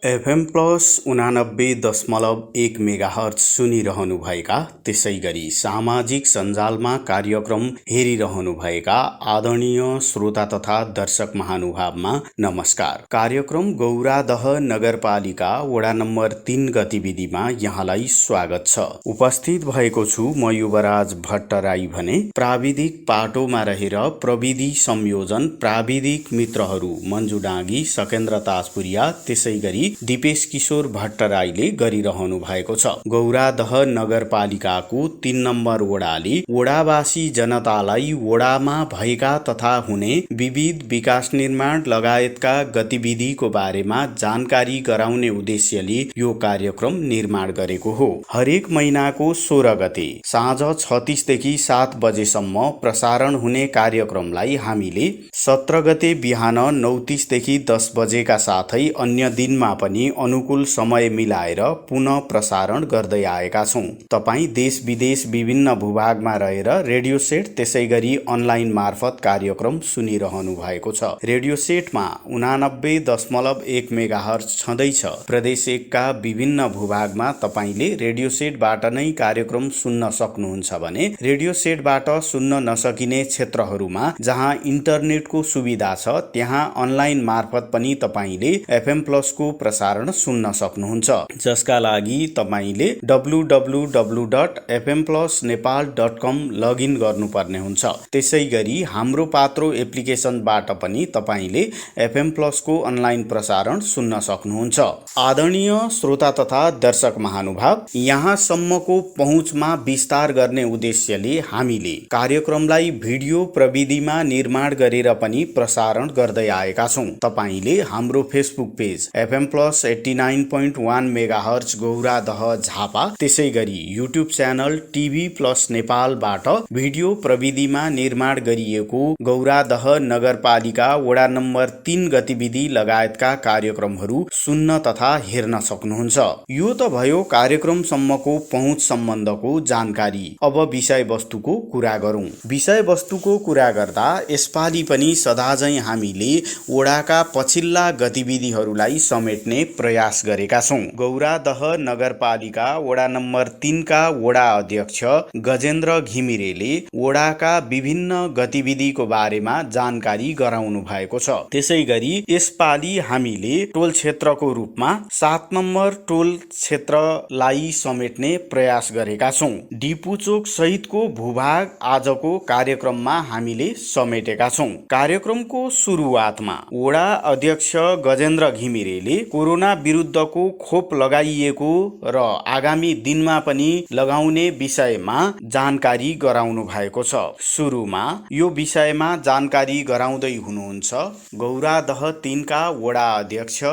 FM plus 89.1 megahertz सुनिरहनुभएका त्यसै गरी सामाजिक सञ्जालमा कार्यक्रम हेरिरहनुभएका आदरणीय श्रोता तथा दर्शक महानुभावमा नमस्कार। कार्यक्रम गौरादह नगरपालिका वडा नम्बर 3 गतिविधिमा यहाँलाई स्वागत छ। उपस्थित भएको छु म युवराज भट्टराई भने प्राविधिक पाटोमा रहेर प्रविधि संयोजन प्राविधिक मित्रहरू मन्जु डाँगी सकेन्द्र ताजपुरिया त्यसै गरी दिपेश किशोर भट्टराईले गरिरहनु भएको छ। गौरादह नगरपालिकाको 3 नम्बर वडाले वडावासी जनतालाई वडामा भएका तथा हुने विविध विकास निर्माण लगायतका गतिविधिको बारेमा जानकारी गराउने उद्देश्यले यो कार्यक्रम निर्माण गरेको हो। हरेक महिनाको 16 गते साँझ 36 देखि 7 बजेसम्म प्रसारण हुने कार्यक्रमलाई हामीले 17 गते बिहान 9:30 देखि 10 बजेका साथै अन्य दिनमा पनि अनुकूल समय मिलाएर पुनः प्रसारण गर्दै आएका छौं। तपाई देश विदेश विभिन्न भूभागमा रहेर रेडियो सेट त्यसै गरी अनलाइन मार्फत कार्यक्रम सुनिरहनु भएको छ। रेडियो सेटमा 89.1 मेगाहर्ज छँदैछ। प्रदेश 1 का विभिन्न भूभागमा तपाईले रेडियो सेटबाट नै कार्यक्रम सुन्न सक्नुहुन्छ भने रेडियो सेटबाट सुन्न नसकिने क्षेत्रहरूमा जहाँ इन्टरनेटको सुविधा छ त्यहाँ अनलाइन मार्फत पनि तपाईले एफएम प्लस को प्रसारण सुन्न सक्नुहुन्छ, जसका लागि तपाईले www.fmplusnepal.com लगइन गर्नुपर्ने हुन्छ। त्यसैगरी हाम्रो पात्रो एप्लिकेसनबाट पनि तपाईले एफएम प्लस को अनलाइन प्रसारण सुन्न सक्नुहुन्छ। आदरणीय श्रोता तथा दर्शक महानुभाव, यहाँसम्मको पहुँचमा विस्तार गर्ने उद्देश्यले हामीले कार्यक्रमलाई भिडियो प्रविधिमा निर्माण गरेर पनि प्रसारण गर्दै आएका छौं। तपाईले हाम्रो Facebook page FM plus 89.1 megahertz Gauradaha Jhapa त्यसै गरी युट्युब च्यानल टिभी प्लस नेपालबाट भिडियो प्रविधिमा निर्माण गरिएको गौरादह नगरपालिका वडा नम्बर 3 गतिविधि लगायतका कार्यक्रमहरू सुन्न तथा हेर्न सक्नुहुन्छ। यो त भयो कार्यक्रमसम्मको पहुँच सम्बन्धको जानकारी। अब विषयवस्तुको कुरा गरौं। विषयवस्तुको कुरा गर्दा यसपालि पनि सदाझैं हामीले वडाका पछिल्ला गतिविधिहरूलाई समेट्ने प्रयास गरेका छौं। गौरादह नगरपालिका वडा नम्बर 3 का वडा अध्यक्ष गजेन्द्र घिमिरेले वडाका विभिन्न गतिविधिको बारेमा जानकारी गराउनु भएको छ। त्यसैगरी यसपालि हामीले टोल क्षेत्रको रूपमा 7 नम्बर टोल क्षेत्रलाई समेट्ने प्रयास गरेका छौं। डिपुचोक सहितको भूभाग आजको कार्यक्रममा हामीले समेटेका छौं। कार्यक्रमको सुरुवातमा वडा अध्यक्ष गजेन्द्र घिमिरेले कोरोना विरुद्धको खोप लगाइएको र आगामी दिनमा पनि लगाउने विषयमा जानकारी गराउनु भएको छ। सुरुमा यो विषयमा जानकारी गराउँदै हुनुहुन्छ गौरादह 3 का वडा अध्यक्ष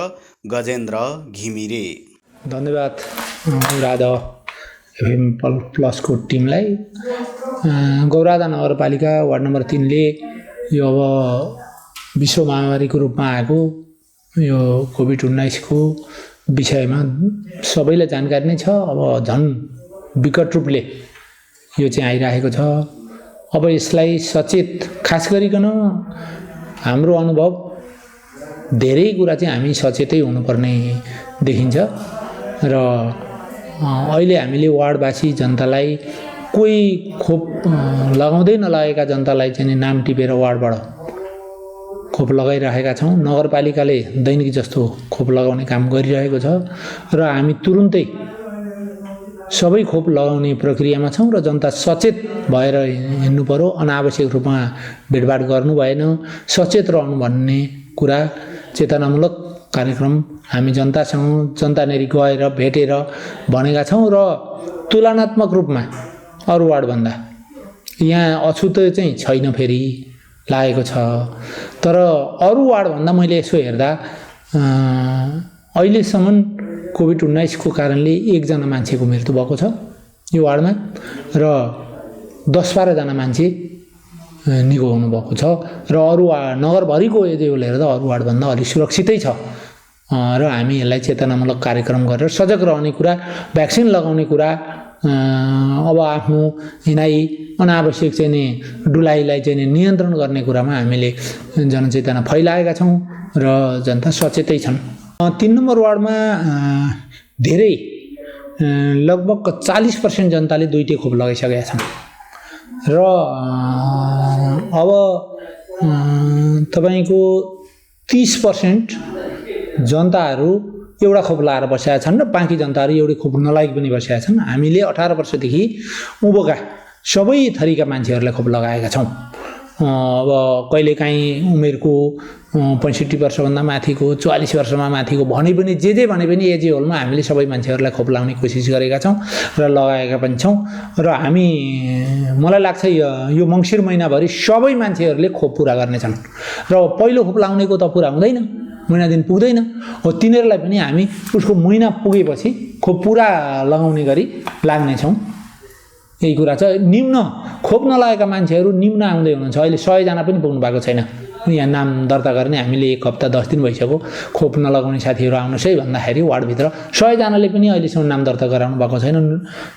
गजेन्द्र घिमिरे। धन्यवाद गौरादह एफएम प्लसको टिमलाई। गौरादह नगरपालिका वार्ड नम्बर 3 ले यो अब विश्व महामारीको रूपमा आएको यो कोभिड-19 को विषयमा सबैलाई जानकारी नै छ। अब झन् विकट रूपले यो चाहिँ आइरहेको छ। अब यसलाई सचेत खास गरिकन हाम्रो अनुभव धेरै कुरा चाहिँ हामी सचेतै हुनुपर्ने देखिन्छ र अहिले हामीले वार्डवासी जनतालाई कोही खोप लगाउँदै नलागेका जनतालाई चाहिँ नाम टिपेर वार्डबाट खोप लगाइरहेका छौँ। नगरपालिकाले दैनिक जस्तो खोप लगाउने काम गरिरहेको छ र हामी तुरुन्तै सबै खोप लगाउने प्रक्रियामा छौँ र जनता सचेत भएर हिँड्नु पर्यो। अनावश्यक रूपमा भेटभाट गर्नु भएन, सचेत रहनु भन्ने कुरा चेतनामूलक कार्यक्रम हामी जनतानेरि गएर भेटेर भनेका छौँ र तुलनात्मक रूपमा अरू वार्डभन्दा यहाँ अछुतो चाहिँ छैन फेरि लागेको छ। तर अरू वार्डभन्दा मैले यसो हेर्दा अहिलेसम्म कोभिड-19 को कारणले 1 जना मान्छेको मृत्यु भएको छ यो वार्डमा र 10-12 जना मान्छे निको हुनुभएको छ र अरू नगरभरिको एजेले हेर्दा अरू वार्डभन्दा अलिक सुरक्षितै छ र हामी यसलाई चेतनामूलक कार्यक्रम गरेर सजग रहने कुरा, भ्याक्सिन लगाउने कुरा अब आफ्नो हिँडाइ अनावश्यक चाहिँ नि डुलाइलाई चाहिँ नि नियन्त्रण गर्ने कुरामा हामीले जनचेतना फैलाएका छौँ र जनता सचेतै छन्। 3 नम्बर वार्डमा धेरै लगभग 40% जनताले 2टे खोप लगाइसकेका छन् र अब तपाईँको 30% जनताहरू एउटा खोप लगाएर बसेका छन् र बाँकी जनताहरू एउटै खोप नलागि पनि बसेका छन्। हामीले 18 वर्षदेखि उँभोका सबै थरीका मान्छेहरूलाई खोप लगाएका छौँ। अब कहिलेकाहीँ उमेरको 65 वर्षभन्दा माथिको 44 वर्षमा माथिको भने पनि जे भने पनि एजी होलमा हामीले सबै मान्छेहरूलाई खोप लगाउने कोसिस गरेका छौँ र लगाएका पनि छौँ। र हामी मलाई लाग्छ यो मङ्सिर महिनाभरि सबै मान्छेहरूले खोप पुरा गर्नेछन् र पहिलो खोप लगाउनेको त पुरा हुँदैन, महिना दिन पुग्दैन हो, तिनीहरूलाई पनि हामी उसको महिना पुगेपछि खोप पुरा लगाउने गरी लाग्नेछौँ। यही कुरा छ। निम्न खोप नलागेका मान्छेहरू निम्न आउँदै हुनुहुन्छ। अहिले 100 जना पनि पुग्नु भएको छैन। यहाँ नाम दर्ता गर्ने हामीले 1 हप्ता 10 दिन भइसक्यो। खोप नलगाउने साथीहरू आउनुहोस् है भन्दाखेरि वार्डभित्र 100 जनाले पनि अहिलेसम्म नाम दर्ता गराउनु भएको छैन।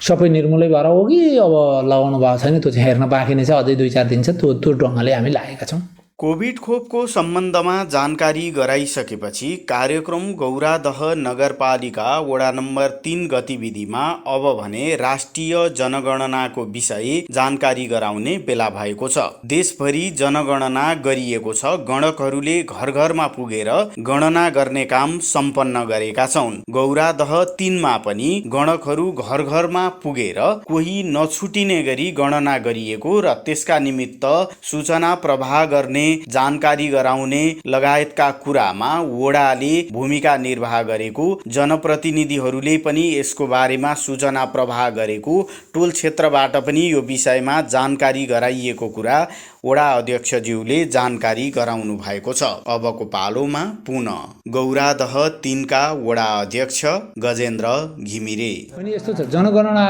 सबै निर्मूलै भएर हो कि अब लगाउनु भएको छैन, त्यो चाहिँ हेर्न बाँकी नै छ। अझै 2-4 दिन छ। त्यो ढङ्गले हामी लागेका छौँ। कोभिड खोपको सम्बन्धमा जानकारी गराइसकेपछि कार्यक्रम गौरादह नगरपालिका वडा नम्बर 3 गतिविधिमा अब भने राष्ट्रिय जनगणनाको विषय जानकारी गराउने बेला भएको छ। देशभरि जनगणना गरिएको छ। गणकहरूले घर घरमा पुगेर गणना गर्ने काम सम्पन्न गरेका छन्। गौरादह 3 मा पनि गणकहरू घर घरमा पुगेर कोही नछुटिने गरी गणना गरिएको र त्यसका निमित्त सूचना प्रवाह गर्ने, जानकारी गराउने लगायतका कुरामा वडाले भूमिका निर्वाह गरेको, जनप्रतिनिधिहरूले पनि यसको बारेमा सूचना प्रवाह गरेको, टोल क्षेत्रबाट पनि यो विषयमा जानकारी गराइएको कुरा वडा अध्यक्षज्यूले जानकारी गराउनु भएको छ। अबको पालोमा पुनः गौरादह 3 का वडा अध्यक्ष गजेन्द्र घिमिरे। पनि यस्तो छ, जनगणना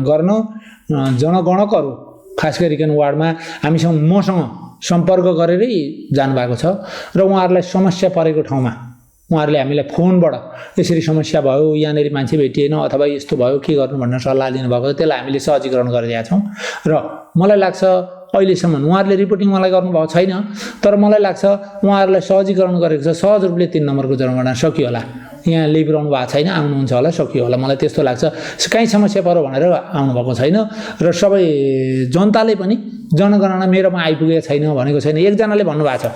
गर्न जनगणकहरू खास गरिकन वार्डमा मसँग सम्पर्क गरेरै जानुभएको छ र उहाँहरूलाई समस्या परेको ठाउँमा उहाँहरूले हामीलाई फोनबाट यसरी समस्या भयो, यहाँनिर मान्छे भेटिएन अथवा यस्तो भयो, के गर्नु भनेर सल्लाह दिनुभएको छ। त्यसलाई हामीले सहजीकरण गरिरहेका छौँ र मलाई लाग्छ अहिलेसम्म उहाँहरूले रिपोर्टिङ मलाई गर्नुभएको छैन, तर मलाई लाग्छ उहाँहरूलाई सहजीकरण गरेको छ। सहज रूपले 3 नम्बरको जनगणना सकियो होला। यहाँ ल्याइरहनु भएको छैन, आउनुहुन्छ होला, सकियो होला। मलाई त्यस्तो लाग्छ। कहीँ समस्या पऱ्यो भनेर आउनुभएको छैन र सबै जनताले पनि जनगणना मेरोमा आइपुगेको छैन भनेको छैन। एकजनाले भन्नुभएको छ,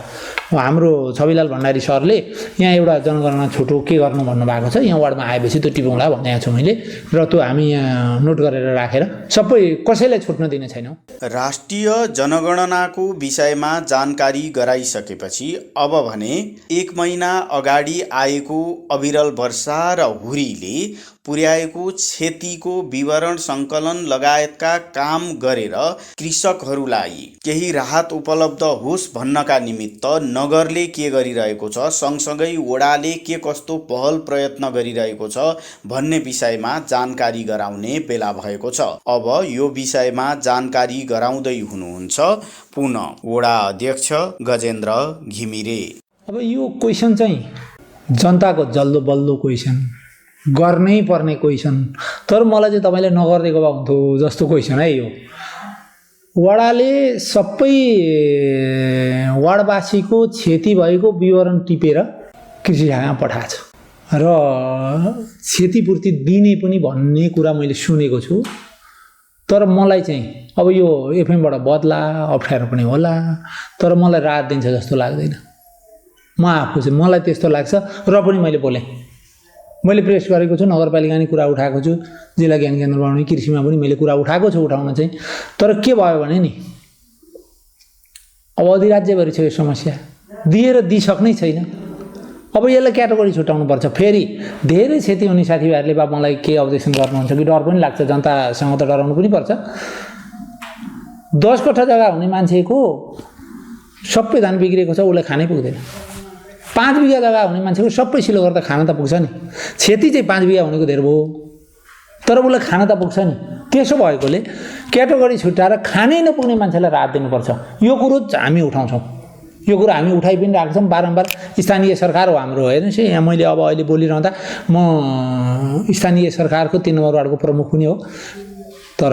हाम्रो छविलाल भण्डारी सरले यहाँ एउटा जनगणना छोटो के गर्नु भन्नुभएको छ, यहाँ वार्डमा आएपछि त्यो टिपौँला भनेको छु मैले र त्यो हामी यहाँ नोट गरेर राखेर सबै कसैलाई छुट्न दिने छैनौँ। राष्ट्रिय जनगणनाको विषयमा जानकारी गराइसकेपछि अब भने 1 महिना अगाडि आएको अविरल वर्षा र हुरीले पुर्याएको क्षतिको विवरण सङ्कलन लगायतका काम गरेर कृषकहरूलाई केही राहत उपलब्ध होस् भन्नका निमित्त नगरले के गरिरहेको छ, सँगसँगै वडाले के कस्तो पहल प्रयत्न गरिरहेको छ भन्ने विषयमा जानकारी गराउने बेला भएको छ। अब यो विषयमा जानकारी गराउँदै हुनुहुन्छ पुनः वडा अध्यक्ष गजेन्द्र घिमिरे। अब यो क्वेसन चाहिँ जनताको जल्दो बल्दो क्वेसन, गर्नै पर्ने क्वेसन, तर मलाई चाहिँ तपाईँले नगरिदिएको भए हुन्थ्यो जस्तो क्वेसन है यो। वडाले सबै वार्डवासीको क्षति भएको विवरण टिपेर कृषि शाखामा पठाएको छ र क्षतिपूर्ति दिने पनि भन्ने कुरा मैले सुनेको छु। तर मलाई चाहिँ अब यो एफएमबाट बदला अप्ठ्यारो पनि होला, तर मलाई राहत दिन्छ जस्तो लाग्दैन। म आफू चाहिँ मलाई त्यस्तो लाग्छ र पनि मैले बोलेँ, मैले प्रेस गरेको छु, नगरपालिका नि कुरा उठाएको छु, जिल्ला ज्ञान केन्द्र बनाउने कृषिमा पनि मैले कुरा उठाएको छु, उठाउन चाहिँ। तर के भयो भने नि अब अधिराज्यभरि छ यो समस्या, दिएर दिइसक्नै छैन। अब यसलाई क्याटेगोरी छुट्याउनु पर्छ। फेरि धेरै क्षति हुने साथीभाइहरूले बा मलाई के अब्जेक्सन गर्नुहुन्छ कि डर पनि लाग्छ, जनतासँग त डराउनु पनि पर्छ। 10 कट्ठा जग्गा हुने मान्छेको सबै धान बिग्रेको छ, उसलाई खानै पुग्दैन। 5 बिघा जग्गा हुने मान्छेको सबै सिलो गर्दा खान त पुग्छ नि। क्षति चाहिँ 5 बिघा हुनेको धेरै भयो, तर उसलाई खान त पुग्छ नि। त्यसो भएकोले क्याटेगोरी छुट्याएर खानै नपुग्ने मान्छेलाई राहत दिनुपर्छ। यो कुरो हामी उठाउँछौँ, यो कुरा हामी उठाइ पनि राखेका छौँ बारम्बार। स्थानीय सरकार हो हाम्रो, हेर्नुहोस् यहाँ मैले अब अहिले बोलिरहँदा म स्थानीय सरकारको 3 नम्बर वार्डको प्रमुख पनि हो। तर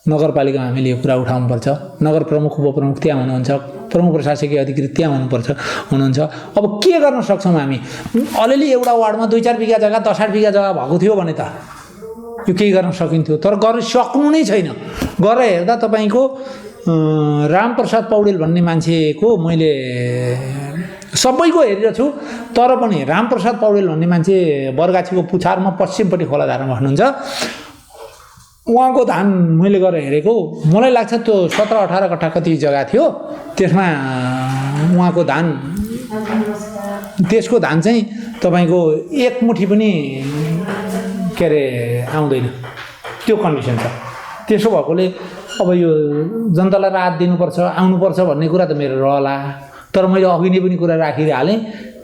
नगरपालिकामा हामीले यो कुरा उठाउनुपर्छ। नगर प्रमुख उपप्रमुख त्यहाँ हुनुहुन्छ, प्रमुख प्रशासकीय अधिकृत त्यहाँ हुनुहुन्छ। अब के गर्न सक्छौँ हामी? अलिअलि एउटा वार्डमा 2-4 बिघा जग्गा 10-8 बिघा जग्गा भएको थियो भने त यो केही गर्न सकिन्थ्यो, तर गर्न सक्नु नै छैन। गरेर हेर्दा तपाईँको रामप्रसाद पौडेल भन्ने मान्छेको मैले सबैको हेरेको छु, तर पनि रामप्रसाद पौडेल भन्ने मान्छे बरगाछीको पुछारमा पश्चिमपट्टि खोलाधारमा बस्नुहुन्छ। उहाँको धान मैले गएर हेरेको, मलाई लाग्छ त्यो 17-18 कट्ठा कति जग्गा थियो, त्यसमा उहाँको धान, त्यसको धान चाहिँ तपाईँको एक मुठी पनि के अरे आउँदैन, त्यो कन्डिसन छ। त्यसो भएकोले अब यो जनतालाई राहत दिनुपर्छ, आउनुपर्छ भन्ने कुरा त मेरो रहला, तर मैले अघि नै पनि कुरा राखिहालेँ।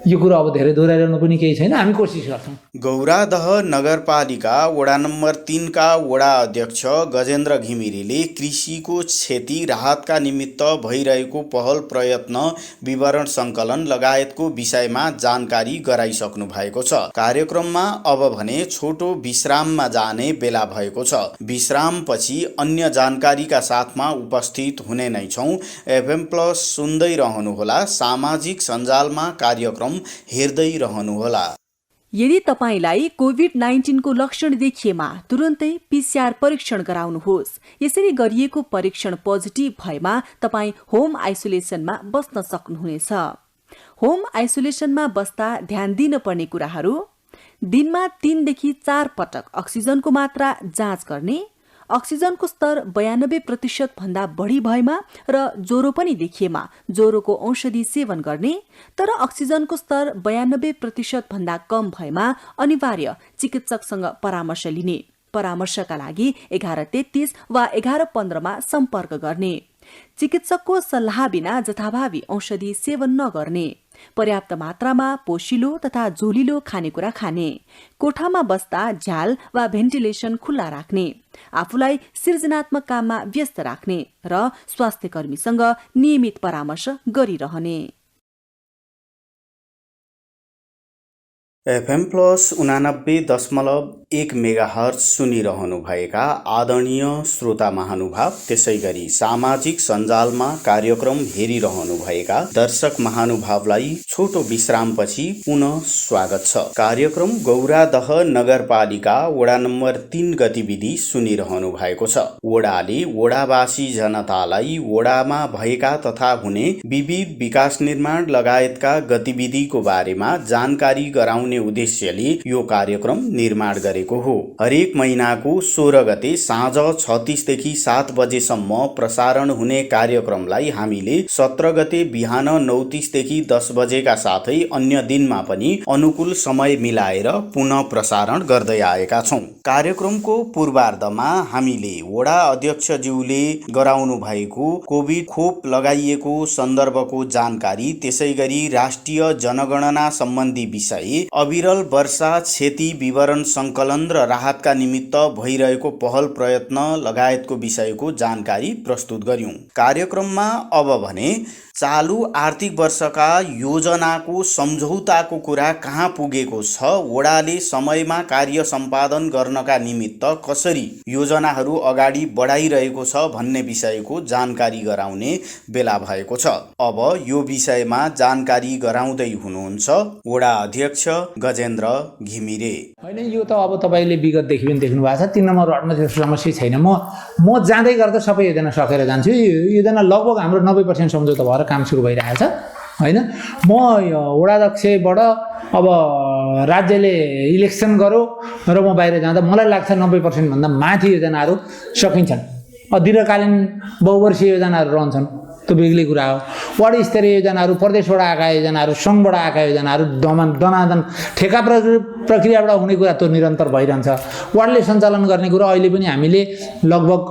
यो कुरा अब धेरै दोहोऱ्याउनु पनि केही छैन, हामी कोसिस गर्छौँ। गौरादह नगरपालिका वडा नम्बर 3 का वडा अध्यक्ष गजेन्द्र घिमिरेले कृषिको क्षति राहतका निमित्त भइरहेको पहल प्रयत्न विवरण सङ्कलन लगायतको विषयमा जानकारी गराइसक्नु भएको छ। कार्यक्रममा अब भने छोटो विश्राममा जाने बेला भएको छ। विश्रामपछि अन्य जानकारीका साथमा उपस्थित हुने नै छौँ। FM प्लस सुन्दै रहनुहोला, सामाजिक सञ्जालमा कार्यक्रम हेर्दै रहनुहोला। यदि तपाईलाई कोभिड-19 को लक्षण देखिएमा तुरुन्तै PCR परीक्षण गराउनुहोस्। यसरी गरिएको परीक्षण पोजिटिभ भएमा तपाईँ होम आइसोलेसनमा बस्न सक्नुहुनेछ। होम आइसोलेसनमा बस्दा ध्यान दिनुपर्ने कुराहरू: दिनमा 3 देखि 4 पटक अक्सिजनको मात्रा जाँच गर्ने, अक्सिजनको स्तर 92% भन्दा बढी भएमा र ज्वरो पनि देखिएमा ज्वरोको औषधि सेवन गर्ने, तर अक्सिजनको स्तर 92% भन्दा कम भएमा अनिवार्य चिकित्सकसँग परामर्श लिने। परामर्शका लागि 1133 वा 1115 मा सम्पर्क गर्ने। चिकित्सकको सल्लाह बिना जथाभावी औषधि सेवन नगर्ने। पर्याप्त मात्रामा पोषिलो तथा झोलिलो खानेकुरा खाने। कोठामा बस्दा झ्याल वा भेन्टिलेसन खुल्ला राख्ने। आफूलाई सृजनात्मक काममा व्यस्त राख्ने र स्वास्थ्य कर्मीसँग नियमित परामर्श गरिरहने। FM प्लस 89.1 मेगाहर्ज सुनिरहनु भएका आदरणीय श्रोता महानुभाव, त्यसै गरी सामाजिक सञ्जालमा कार्यक्रम हेरिरहनु भएका दर्शक महानुभावलाई छोटो विश्रामपछि पुनः स्वागत छ। कार्यक्रम गौरादह नगरपालिका वडा नम्बर 3 गतिविधि सुनिरहनु भएको छ। वडाले वडावासी जनतालाई वडामा भएका तथा हुने विविध विकास निर्माण लगायतका गतिविधिको बारेमा जानकारी गराउने उद्देश्यले यो कार्यक्रम निर्माण गरेको हो। हरेक महिनाको 16 गते साँझ 36 देखि 7 बजेसम्म प्रसारण हुने कार्यक्रमलाई हामीले 17 गते बिहान 9:30 देखि 10 बजेका साथै अन्य दिनमा पनि अनुकूल समय मिलाएर पुनः प्रसारण गर्दै आएका छौं। कार्यक्रमको पूर्वार्धमा हामीले वडा अध्यक्षज्यूले गराउनु भएको कोभिड खोप लगाइएको सन्दर्भको जानकारी, त्यसैगरी राष्ट्रिय जनगणना सम्बन्धी विषय, अविरल वर्षा क्षति विवरण सङ्कलन र राहतका निमित्त भइरहेको पहल प्रयत्न लगायतको विषयको जानकारी प्रस्तुत गर्यौं। कार्यक्रममा अब भने चालू आर्थिक वर्षका योजनाको सम्झौताको कुरा कहाँ पुगेको छ, वडाले समयमा कार्य सम्पादन गर्नका निमित्त कसरी योजनाहरू अगाडि बढाइरहेको छ भन्ने विषयको जानकारी गराउने बेला भएको छ। अब यो विषयमा जानकारी गराउँदै हुनुहुन्छ वडा अध्यक्ष गजेन्द्र घिमिरे। होइन, यो त अब तपाईँले विगतदेखि पनि देख्नु भएको छ। 3 नम्बर वार्डमा त्यस्तो समस्या छैन। म जाँदै गर्दा सबै योजना सकेर जान्छु। योजना लगभग हाम्रो 90% सम्झौता भएर काम सुरु भइरहेछ। होइन, म वडाध्यक्षबाट अब राज्यले इलेक्सन गर्यो र म बाहिर जाँदा मलाई लाग्छ 90% भन्दा माथि योजनाहरू सकिन्छन्। दीर्घकालीन बहुवर्षीय योजनाहरू रहन्छन्, त्यो बेग्लै कुरा हो। वार्ड स्तरीय योजनाहरू, प्रदेशबाट आएका योजनाहरू, सङ्घबाट आएका योजनाहरू दनादन ठेका प्रक्रियाबाट हुने कुरा त्यो निरन्तर भइरहन्छ। वार्डले सञ्चालन गर्ने कुरा अहिले पनि हामीले लगभग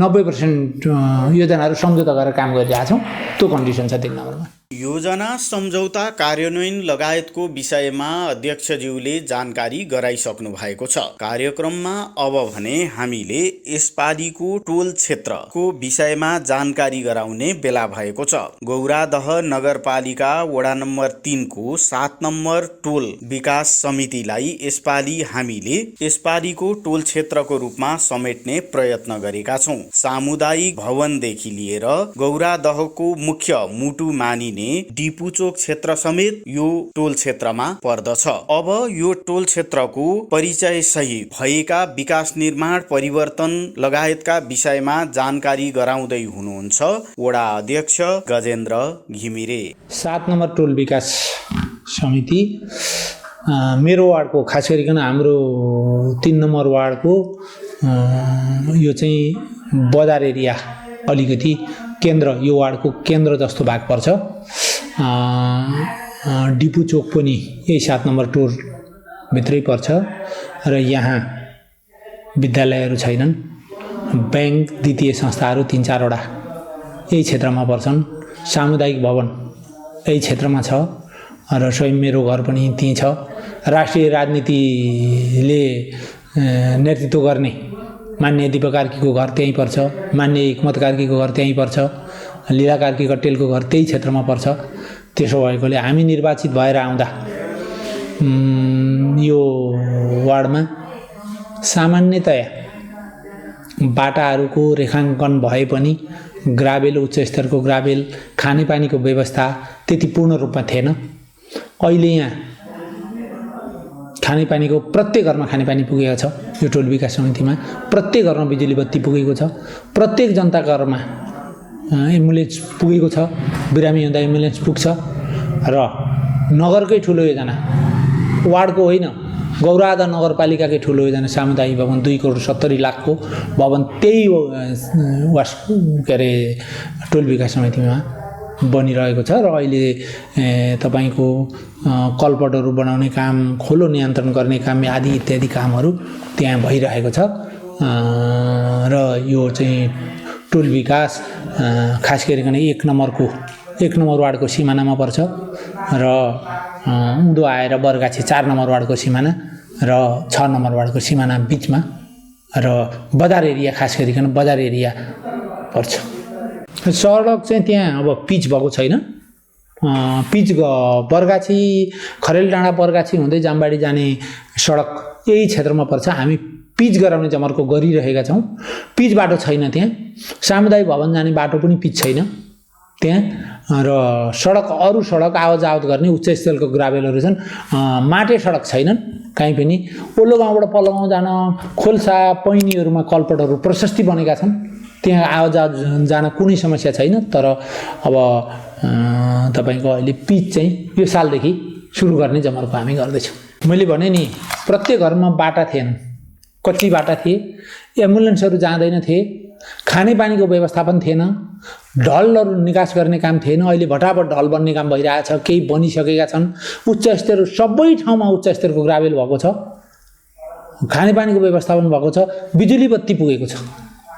90% योजनाहरू सम्झौता गरेर काम गरिरहेका छौँ। त्यो कन्डिसन छ 3 नम्बरमा। योजना सम्झौता कार्यान्वयन लगायतको विषयमा अध्यक्षज्यूले जानकारी गराइसक्नु भएको छ। कार्यक्रममा अब भने हामीले यसपालिको टोल क्षेत्रको विषयमा जानकारी गराउने बेला भएको छ। गौरादह नगरपालिका वडा नम्बर 3 को 7 नम्बर टोल विकास समितिलाई यसपालि हामीले यसपालिको टोल क्षेत्रको रूपमा समेट्ने प्रयत्न गरेका छौं। सामुदायिक भवनदेखि लिएर गौरादहको मुख्य मुटु मानिने डिपुचोक क्षेत्र समेत यो टोल क्षेत्रमा पर्दछ। अब यो टोल क्षेत्रको परिचय सहित भएका विकास निर्माण परिवर्तन लगायतका विषयमा जानकारी गराउँदै हुनुहुन्छ वडा अध्यक्ष गजेन्द्र घिमिरे। 7 नम्बर टोल विकास समिति मेरो वार्डको खास गरिकन हाम्रो 3 नम्बर वार्डको यो चाहिँ बजार एरिया अलिकति केन्द्र, यो वार्डको केन्द्र जस्तो भाग पर्छ। डिपु चोक पनि यही 7 नम्बर टोल भित्रै पर्छ र यहाँ विद्यालयहरू छैनन्। बैंक द्वितीय संस्थाहरू 3-4 वटा यही क्षेत्रमा पर्छन्। सामुदायिक भवन यही क्षेत्रमा छ र स्वयं मेरो घर पनि त्यहीँ छ। राष्ट्रिय राजनीतिले नेतृत्व गर्ने मान्य दीपक कार्कीको घर त्यहीँ पर्छ, मान्य हिक्मत कार्कीको घर त्यहीँ पर्छ, लीला कार्की कट्टेलको घर त्यही क्षेत्रमा पर्छ। त्यसो भएकोले हामी निर्वाचित भएर आउँदा यो वार्डमा सामान्यतया बाटाहरूको रेखाङ्कन भए पनि ग्राभेल, उच्च स्तरको ग्राभेल, खानेपानीको व्यवस्था त्यति पूर्ण रूपमा थिएन। अहिले यहाँ खानेपानीको प्रत्येक घरमा खानेपानी पुगेको छ। यो टोल विकास समितिमा प्रत्येक घरमा बिजुली बत्ती पुगेको छ। प्रत्येक जनताको घरमा एम्बुलेन्स पुगेको छ। बिरामी हुँदा एम्बुलेन्स पुग्छ र नगरकै ठुलो योजना, वार्डको होइन, गौरादह नगरपालिकाकै ठुलो योजना सामुदायिक भवन 2,70,00,000 को भवन त्यही टोल विकास समितिमा बनिरहेको छ र अहिले तपाईको कलपटहरू बनाउने काम, खोलो नियन्त्रण गर्ने काम आदि इत्यादि कामहरू त्यहाँ भइरहेको छ र यो चाहिँ टोल विकास खास गरिकन 1 नम्बर वार्डको सिमानामा पर्छ र उँधो आएर बरगाछी 4 नम्बर वार्डको सिमाना र 6 नम्बर वार्डको सिमाना बिचमा र बजार एरिया, खास गरिकन बजार एरिया पर्छ। सडक चाहिँ त्यहाँ अब पिच भएको छैन। पिच बरगाछी, खरेल डाँडा बरगाछी हुँदै जामबाडी जाने सडक यही क्षेत्रमा पर्छ। हामी पिच गराउने जमर्को गरिरहेका छौँ। पिच बाटो छैन त्यहाँ। सामुदायिक भवन जाने बाटो पनि पिच छैन त्यहाँ र सडक, अरू सडक आवत गर्ने उच्च स्तरको ग्राभेलहरू छन्। माटे सडक छैनन् कहीँ पनि। ओल्लो गाउँबाट पल्लो गाउँ जान खोल्सा पैनीहरूमा कलपटहरू प्रशस्ति बनेका छन्। त्यहाँ आवत जान कुनै समस्या छैन। तर अब तपाईको अहिले पिच चाहिँ यो सालदेखि सुरु गर्ने जमर्को हामी गर्दैछौँ। मैले भने नि प्रत्येक घरमा बाटा थिएन, कच्ची बाटा थिए, एम्बुलेन्सहरू जाँदैन थिए, खानेपानीको व्यवस्थापन थिएन, ढलहरू निकास गर्ने काम थिएन। अहिले भटाभट ढल बन्ने काम भइरहेछ, केही बनिसकेका छन्। उच्च स्तर सबै ठाउँमा उच्च स्तरको ग्राभेल भएको छ, खानेपानीको व्यवस्थापन भएको छ, बिजुली बत्ती पुगेको छ।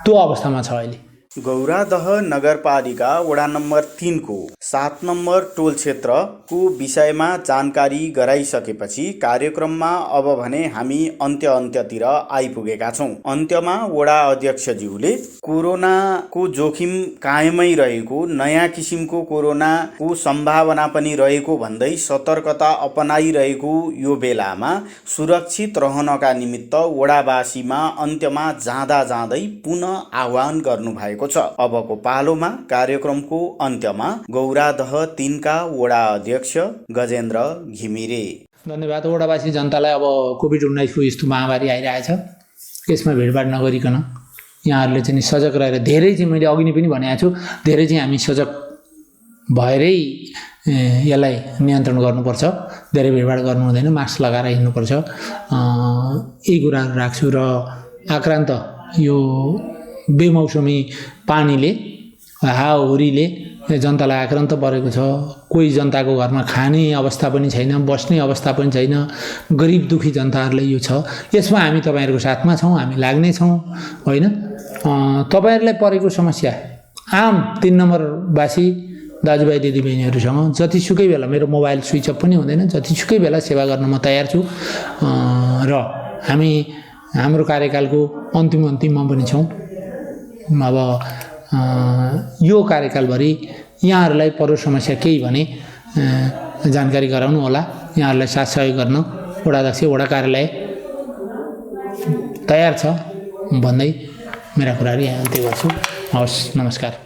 त्यो अवस्थामा छ अहिले। गौरादह नगरपालिका वडा नम्बर 3 को 7 नम्बर टोल क्षेत्रको विषयमा जानकारी गराइसकेपछि कार्यक्रममा अब भने हामी अन्त्यतिर आइपुगेका छौं। अन्त्यमा वडा अध्यक्षज्यूले कोरोनाको जोखिम कायमै रहेको, नयाँ किसिमको कोरोनाको सम्भावना पनि रहेको भन्दै सतर्कता अपनाइरहेको यो बेलामा सुरक्षित रहनका निमित्त वडावासीमा अन्त्यमा जाँदै पुनः आह्वान गर्नुभएको छ। अबको पालोमा कार्यक्रमको अन्त्यमा गौरादह 3 का वडा अध्यक्ष गजेन्द्र घिमिरे। धन्यवाद। वडावासी जनतालाई अब कोभिड-19 को यस्तो महामारी आइरहेछ, यसमा भिडभाड नगरिकन यहाँहरूले चाहिँ सजग रहेर, धेरै चाहिँ मैले अघि नै पनि भनेको छु, धेरै चाहिँ हामी सजग भएरै यसलाई नियन्त्रण गर्नुपर्छ। धेरै भिडभाड गर्नु हुँदैन, मास्क लगाएर हिँड्नुपर्छ। यही कुराहरू राख्छु र आक्रान्त यो बेमौसमी पानीले, हावाहुरीले जनतालाई आक्रान्त परेको छ। कोही जनताको घरमा खाने अवस्था पनि छैन, बस्ने अवस्था पनि छैन। गरिब दुखी जनताहरूलाई यो छ। यसमा हामी तपाईहरुको साथमा छौं, हामी लाग्ने छौं, हैन? तपाईहरुलाई परेको समस्या आम 3 नम्बर वासी दाजुभाइ दिदीबहिनीहरूसँग जतिसुकै बेला मेरो मोबाइल स्विच अफ पनि हुँदैन, जतिसुकै बेला सेवा गर्न म तयार छु र हाम्रो कार्यकालको अन्तिममा पनि छौँ। अब यो कार्यकालभरि यहाँहरूलाई परो समस्या केही भने जानकारी गराउनु होला। यहाँहरूलाई साथ सहयोग गर्न वडा अध्यक्ष वडा कार्यालय तयार छ भन्दै मेरा कुराहरू यहाँ अन्त्य गर्छु। हवस्, नमस्कार।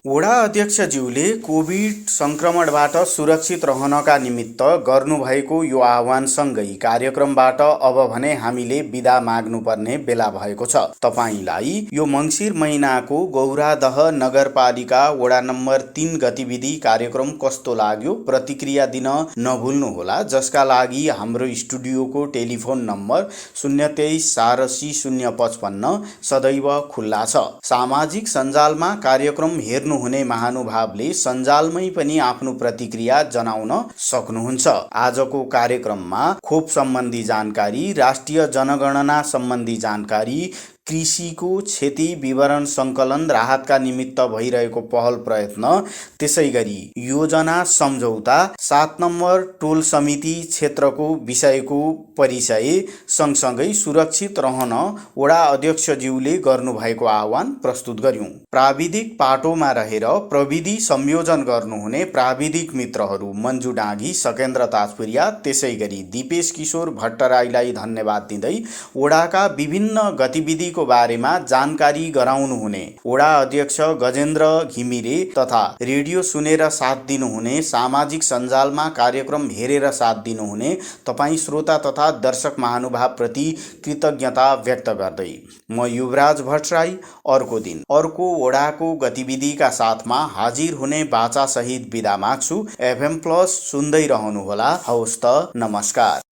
वडा अध्यक्षज्यूले कोभिड संक्रमणबाट सुरक्षित रहनका निमित्त गर्नुभएको यो आह्वानसँगै कार्यक्रमबाट अब भने हामीले बिदा माग्नुपर्ने बेला भएको छ। तपाईलाई यो मङ्सिर महिनाको गौरादह नगरपालिका वडा नम्बर 3 गतिविधि कार्यक्रम कस्तो लाग्यो प्रतिक्रिया दिन नभुल्नुहोला, जसका लागि हाम्रो स्टुडियोको टेलिफोन नम्बर 023 86 055 सदैव खुल्ला छ। सामाजिक सञ्जालमा कार्यक्रम हेर्नु हुने महानुभावले सञ्जालमै पनि आफ्नो प्रतिक्रिया जनाउन सक्नुहुन्छ। आजको कार्यक्रममा खोप सम्बन्धी जानकारी, राष्ट्रिय जनगणना सम्बन्धी जानकारी, कृषिको क्षति विवरण सङ्कलन, राहतका निमित्त भइरहेको पहल प्रयत्न, त्यसैगरी योजना सम्झौता, 7 नम्बर टोल समिति क्षेत्रको विषयको परिचय सँगसँगै सुरक्षित रहन वडा अध्यक्षज्यूले गर्नुभएको आह्वान प्रस्तुत गर्यौं। प्राविधिक पाटोमा रहेर प्रविधि संयोजन गर्नुहुने प्राविधिक मित्रहरू मन्जु डाँगी, सकेन्द्र ताजपुरिया, त्यसैगरी दिपेश किशोर भट्टराईलाई धन्यवाद दिँदै वडाका विभिन्न गतिविधि बारेमा जानकारी गराउनुहुने वडा अध्यक्ष गजेन्द्र घिमिरे तथा रेडियो सुनेर साथ दिनुहुने, सामाजिक सञ्जालमा कार्यक्रम हेरेर साथ दिनुहुने तपाई श्रोता तथा दर्शक महानुभाव प्रति कृतज्ञता व्यक्त गर्दै म युवराज भट्टराई अर्को दिन अर्को वडाको गतिविधिका साथमा हाजिर हुने बाचा सहित बिदा माग्छु। FM+ सुन्दै रहनुहोला। हवस् त, नमस्कार।